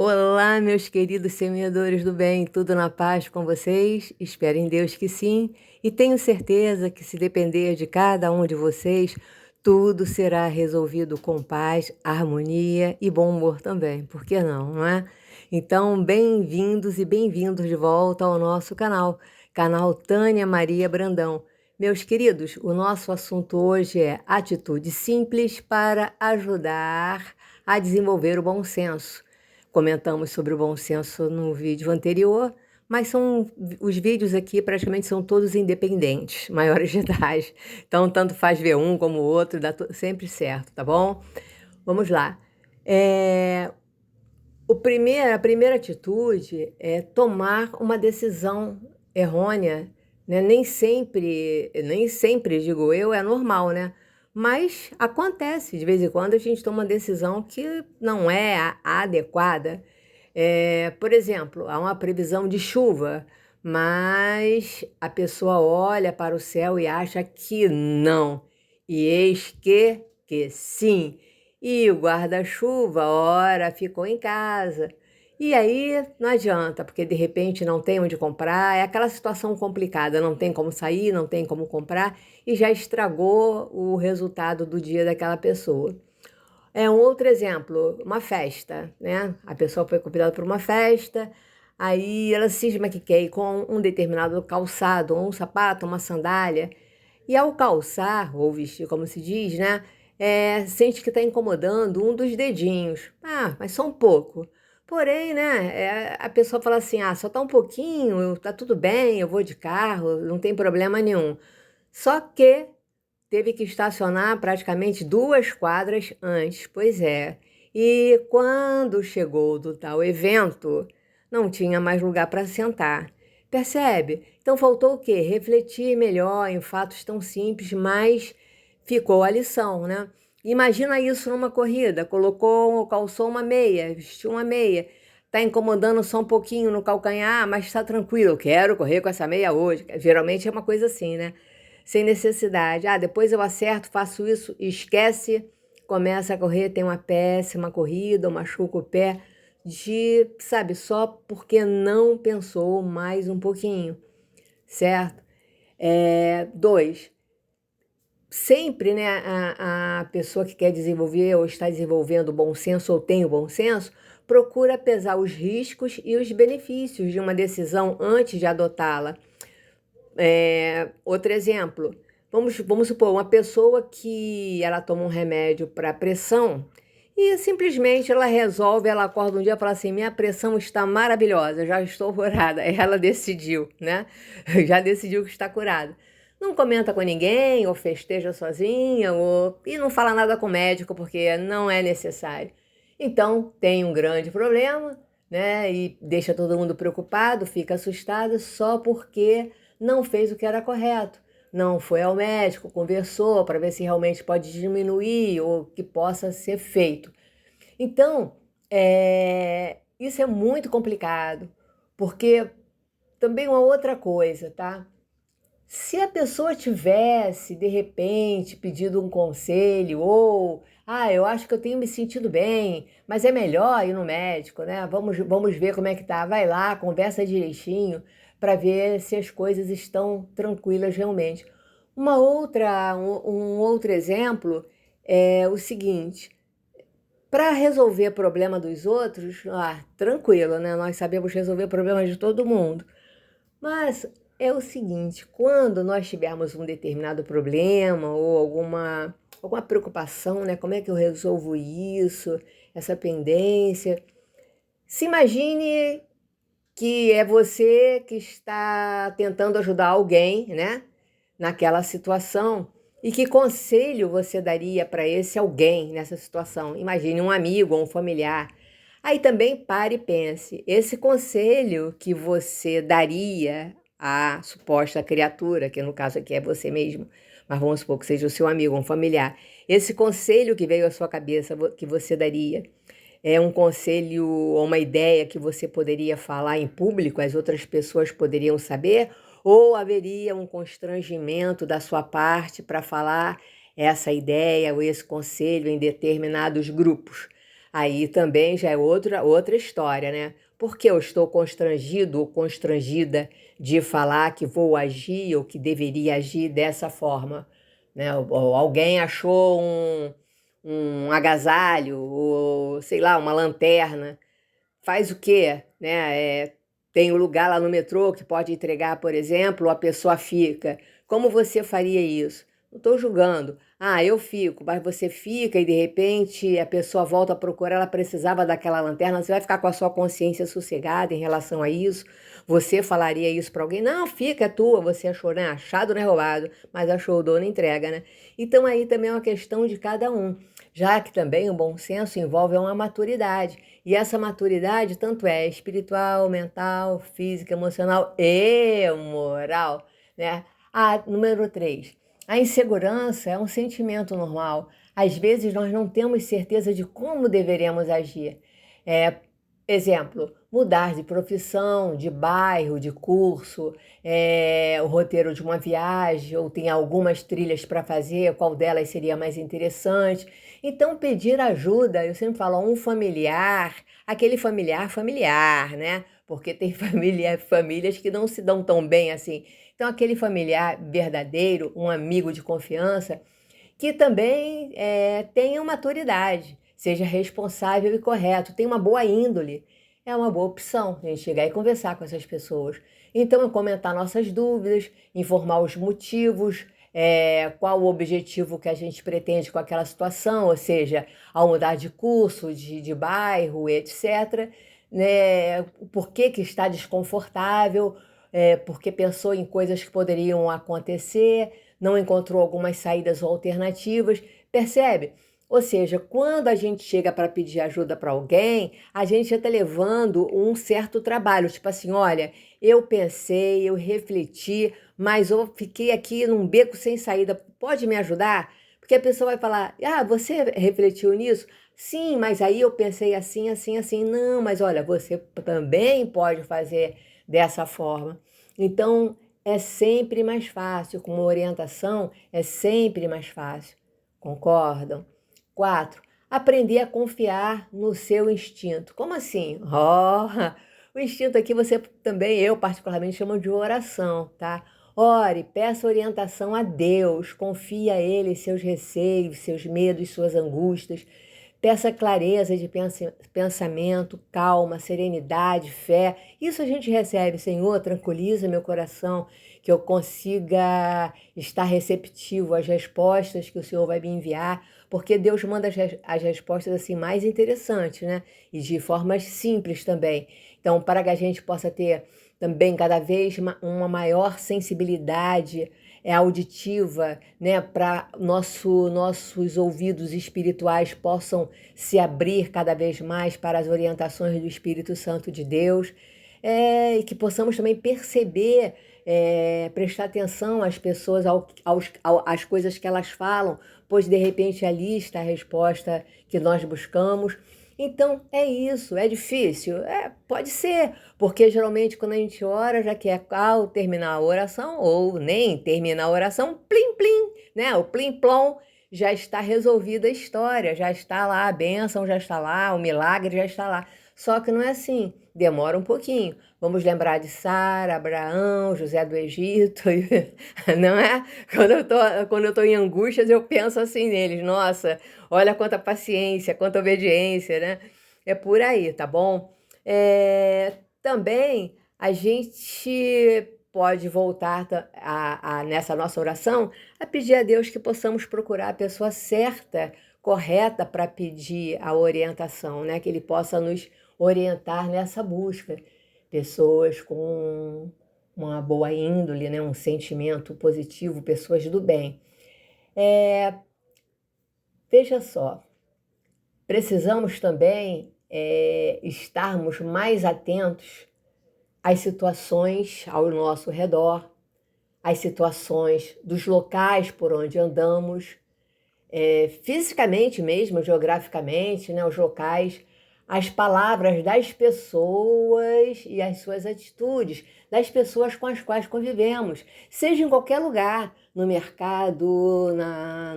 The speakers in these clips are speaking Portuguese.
Olá, meus queridos semeadores do bem, tudo na paz com vocês? Espero em Deus que sim, e tenho certeza que, se depender de cada um de vocês, tudo será resolvido com paz, harmonia e bom humor também, por que não, não é? Então, bem-vindos e bem-vindos de volta ao nosso canal Tânia Maria Brandão. Meus queridos, o nosso assunto hoje é atitude simples para ajudar a desenvolver o bom senso. Comentamos sobre o bom senso no vídeo anterior, mas os vídeos aqui praticamente são todos independentes, maiores de idade. Então, tanto faz ver um como o outro, sempre certo, tá bom? Vamos lá. É, a primeira atitude é tomar uma decisão errônea, né? Nem sempre, digo eu, é normal, né? Mas acontece, de vez em quando a gente toma uma decisão que não é a adequada. Por exemplo, há uma previsão de chuva, mas a pessoa olha para o céu e acha que não. E eis que sim. E o guarda-chuva, ora, ficou em casa. E aí não adianta, porque de repente não tem onde comprar, é aquela situação complicada, não tem como sair, não tem como comprar e já estragou o resultado do dia daquela pessoa. É um outro exemplo, uma festa, né? A pessoa foi convidada para uma festa, aí ela cisma que quer ir com um determinado calçado, ou um sapato, uma sandália, e ao calçar, ou vestir, como se diz, né? Sente que está incomodando um dos dedinhos. Ah, mas só um pouco. Porém, né? A pessoa fala assim: ah, só tá um pouquinho, tá tudo bem, eu vou de carro, não tem problema nenhum. Só que teve que estacionar praticamente 2 quadras antes, pois é. E quando chegou do tal evento, não tinha mais lugar para sentar. Percebe? Então faltou o quê? Refletir melhor em fatos tão simples, mas ficou a lição, né? Imagina isso numa corrida, calçou uma meia, vestiu uma meia, tá incomodando só um pouquinho no calcanhar, mas está tranquilo, quero correr com essa meia hoje. Geralmente é uma coisa assim, né? Sem necessidade. Ah, depois eu acerto, faço isso, esquece, começa a correr, tem uma péssima corrida, machuca o pé, sabe, só porque não pensou mais um pouquinho, certo? Dois, sempre, né, a pessoa que quer desenvolver ou está desenvolvendo bom senso ou tem o bom senso, procura pesar os riscos e os benefícios de uma decisão antes de adotá-la. Outro exemplo, vamos supor, uma pessoa que ela toma um remédio para pressão e simplesmente ela acorda um dia e fala assim, minha pressão está maravilhosa, já estou curada. Ela decidiu, né? Já decidiu que está curada. Não comenta com ninguém, ou festeja sozinha, e não fala nada com o médico, porque não é necessário. Então, tem um grande problema, né? E deixa todo mundo preocupado, fica assustado só porque não fez o que era correto. Não foi ao médico, conversou para ver se realmente pode diminuir ou o que possa ser feito. Então, isso é muito complicado, porque também uma outra coisa, tá? Se a pessoa tivesse, de repente, pedido um conselho, ou, eu acho que eu tenho me sentido bem, mas é melhor ir no médico, né? Vamos ver como é que tá. Vai lá, conversa direitinho para ver se as coisas estão tranquilas realmente. Um outro exemplo é o seguinte: para resolver problema dos outros, tranquilo, né? Nós sabemos resolver problemas de todo mundo. Mas é o seguinte, quando nós tivermos um determinado problema ou alguma preocupação, né? Como é que eu resolvo isso, essa pendência? Se imagine que é você que está tentando ajudar alguém, né? Naquela situação. E que conselho você daria para esse alguém nessa situação? Imagine um amigo ou um familiar. Aí também pare e pense: esse conselho que você daria à suposta criatura, que no caso aqui é você mesmo, mas vamos supor que seja o seu amigo, um familiar, esse conselho que veio à sua cabeça que você daria, é um conselho ou uma ideia que você poderia falar em público, as outras pessoas poderiam saber? Ou haveria um constrangimento da sua parte para falar essa ideia ou esse conselho em determinados grupos? Aí também já é outra história, né? Porque eu estou constrangido ou constrangida de falar que vou agir ou que deveria agir dessa forma, né? Ou alguém achou um agasalho ou, sei lá, uma lanterna. Faz o quê? Né? Tem um lugar lá no metrô que pode entregar, por exemplo, a pessoa fica. Como você faria isso? Não estou julgando. Ah, eu fico, mas você fica e de repente a pessoa volta a procurar, ela precisava daquela lanterna, você vai ficar com a sua consciência sossegada em relação a isso? Você falaria isso para alguém? Não, fica, é tua, você achou, né? Achado não é roubado, mas achou o dono entrega, né? Então aí também é uma questão de cada um, já que também o bom senso envolve uma maturidade. E essa maturidade tanto é espiritual, mental, física, emocional e moral, né? Número 3. A insegurança é um sentimento normal. Às vezes nós não temos certeza de como deveremos agir. É, exemplo, mudar de profissão, de bairro, de curso, o roteiro de uma viagem, ou tem algumas trilhas para fazer, qual delas seria mais interessante. Então, pedir ajuda, eu sempre falo, a um familiar, aquele familiar, né? Porque tem famílias que não se dão tão bem assim. Então, aquele familiar verdadeiro, um amigo de confiança, que também tenha maturidade, seja responsável e correto, tenha uma boa índole. É uma boa opção a gente chegar e conversar com essas pessoas. Então, é comentar nossas dúvidas, informar os motivos, qual o objetivo que a gente pretende com aquela situação, ou seja, ao mudar de curso, de bairro, etc. Né, por que está desconfortável, porque pensou em coisas que poderiam acontecer, não encontrou algumas saídas ou alternativas, percebe? Ou seja, quando a gente chega para pedir ajuda para alguém, a gente já está levando um certo trabalho, tipo assim, olha, eu pensei, eu refleti, mas eu fiquei aqui num beco sem saída, pode me ajudar? Porque a pessoa vai falar, você refletiu nisso? Sim, mas aí eu pensei assim, assim, assim. Não, mas olha, você também pode fazer dessa forma. Então, é sempre mais fácil, com uma orientação, é sempre mais fácil. Concordam? 4. Aprender a confiar no seu instinto. Como assim? O instinto aqui você também, eu particularmente, chamo de oração, tá? Ore, peça orientação a Deus, confie a Ele seus receios, seus medos, suas angústias. Peça clareza de pensamento, calma, serenidade, fé. Isso a gente recebe, Senhor, tranquiliza meu coração, que eu consiga estar receptivo às respostas que o Senhor vai me enviar, porque Deus manda as respostas assim mais interessantes, né? E de formas simples também. Então, para que a gente possa ter também cada vez uma maior sensibilidade auditiva, né, para nossos ouvidos espirituais possam se abrir cada vez mais para as orientações do Espírito Santo de Deus, e que possamos também perceber, prestar atenção às pessoas, às coisas que elas falam, pois de repente ali está a resposta que nós buscamos. Então é isso, é difícil? Pode ser, porque geralmente quando a gente ora já quer ao terminar a oração ou nem terminar a oração, plim plim, né? O plim plom já está resolvida a história, já está lá a bênção, já está lá, o milagre já está lá. Só que não é assim, demora um pouquinho. Vamos lembrar de Sara, Abraão, José do Egito, não é? Quando eu tô em angústias, eu penso assim neles, nossa, olha quanta paciência, quanta obediência, né? É por aí, tá bom? Também a gente pode voltar nessa nossa oração a pedir a Deus que possamos procurar a pessoa certa, correta para pedir a orientação, né? Que Ele possa nos orientar nessa busca. Pessoas com uma boa índole, né? Um sentimento positivo, pessoas do bem. Veja só, precisamos também estarmos mais atentos às situações ao nosso redor, às situações dos locais por onde andamos, fisicamente mesmo, geograficamente, né, os locais, as palavras das pessoas e as suas atitudes, das pessoas com as quais convivemos, seja em qualquer lugar, no mercado,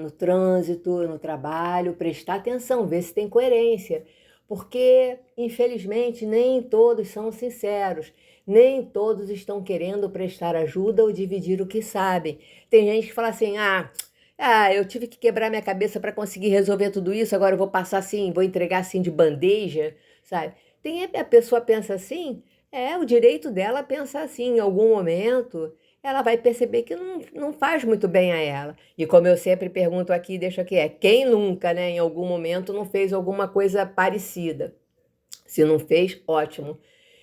no trânsito, no trabalho, prestar atenção, ver se tem coerência. porque, infelizmente, nem todos são sinceros, nem todos estão querendo prestar ajuda ou dividir o que sabem. Tem gente que fala assim: eu tive que quebrar minha cabeça para conseguir resolver tudo isso, agora eu vou passar assim, vou entregar assim de bandeja, sabe? A pessoa pensa assim, o direito dela pensar assim, em algum momento ela vai perceber que não faz muito bem a ela. E como eu sempre pergunto aqui, deixo aqui, quem nunca, né, em algum momento não fez alguma coisa parecida? Se não fez, ótimo.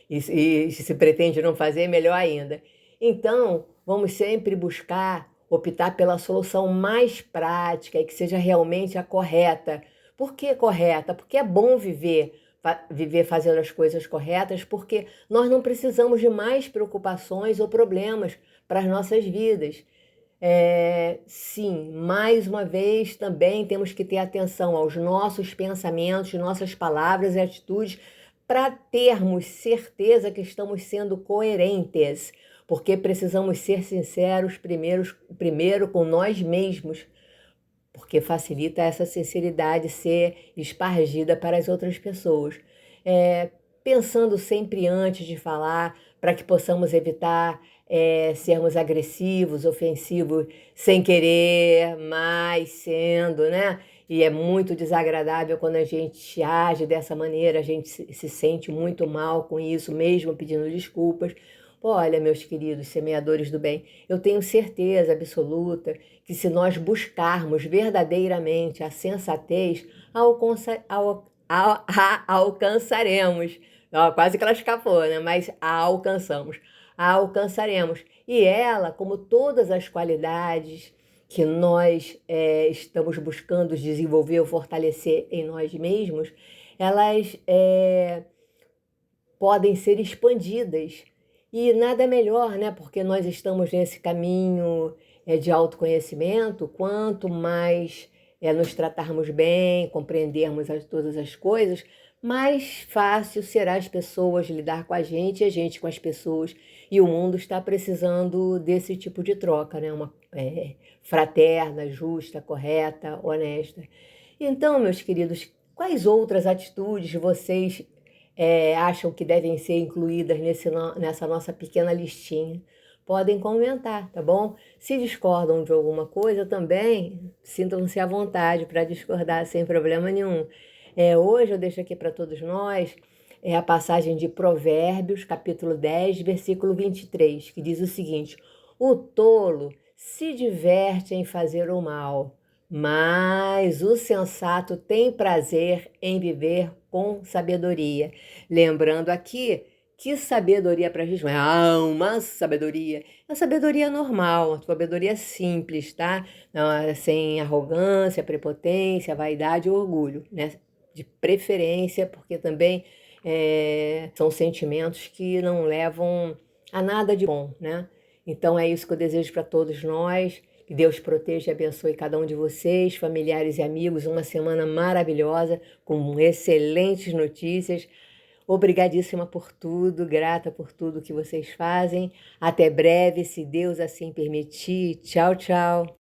E se pretende não fazer, melhor ainda. Então, vamos sempre buscar optar pela solução mais prática e que seja realmente a correta. Por que correta? Porque é bom viver fazendo as coisas corretas, porque nós não precisamos de mais preocupações ou problemas para as nossas vidas. Sim, mais uma vez também temos que ter atenção aos nossos pensamentos, nossas palavras e atitudes para termos certeza que estamos sendo coerentes, porque precisamos ser sinceros primeiro com nós mesmos, porque facilita essa sinceridade ser espargida para as outras pessoas. É, Pensando sempre antes de falar, para que possamos evitar sermos agressivos, ofensivos, sem querer, mas sendo, né? E é muito desagradável quando a gente age dessa maneira, a gente se sente muito mal com isso, mesmo pedindo desculpas. Olha, meus queridos semeadores do bem, eu tenho certeza absoluta que se nós buscarmos verdadeiramente a sensatez, alcançaremos. Ó, quase que ela escapou, né? Mas a alcançaremos. E ela, como todas as qualidades que nós estamos buscando desenvolver ou fortalecer em nós mesmos, elas podem ser expandidas. E nada melhor, né? Porque nós estamos nesse caminho de autoconhecimento, quanto mais nos tratarmos bem, compreendermos todas as coisas, mais fácil será as pessoas lidar com a gente e a gente com as pessoas. E o mundo está precisando desse tipo de troca, né? Uma fraterna, justa, correta, honesta. Então, meus queridos, quais outras atitudes vocês acham que devem ser incluídas nessa nossa pequena listinha? Podem comentar, tá bom? Se discordam de alguma coisa também, sintam-se à vontade para discordar sem problema nenhum. Hoje eu deixo aqui para todos nós a passagem de Provérbios, capítulo 10, versículo 23, que diz o seguinte: o tolo se diverte em fazer o mal, mas o sensato tem prazer em viver com sabedoria. Lembrando aqui que sabedoria para a gente não é uma sabedoria, é uma sabedoria normal, uma sabedoria simples, tá? Não, sem arrogância, prepotência, vaidade ou orgulho, né? De preferência, porque também são sentimentos que não levam a nada de bom, né? Então é isso que eu desejo para todos nós. Que Deus proteja e abençoe cada um de vocês, familiares e amigos. Uma semana maravilhosa, com excelentes notícias. Obrigadíssima por tudo, grata por tudo que vocês fazem. Até breve, se Deus assim permitir. Tchau, tchau.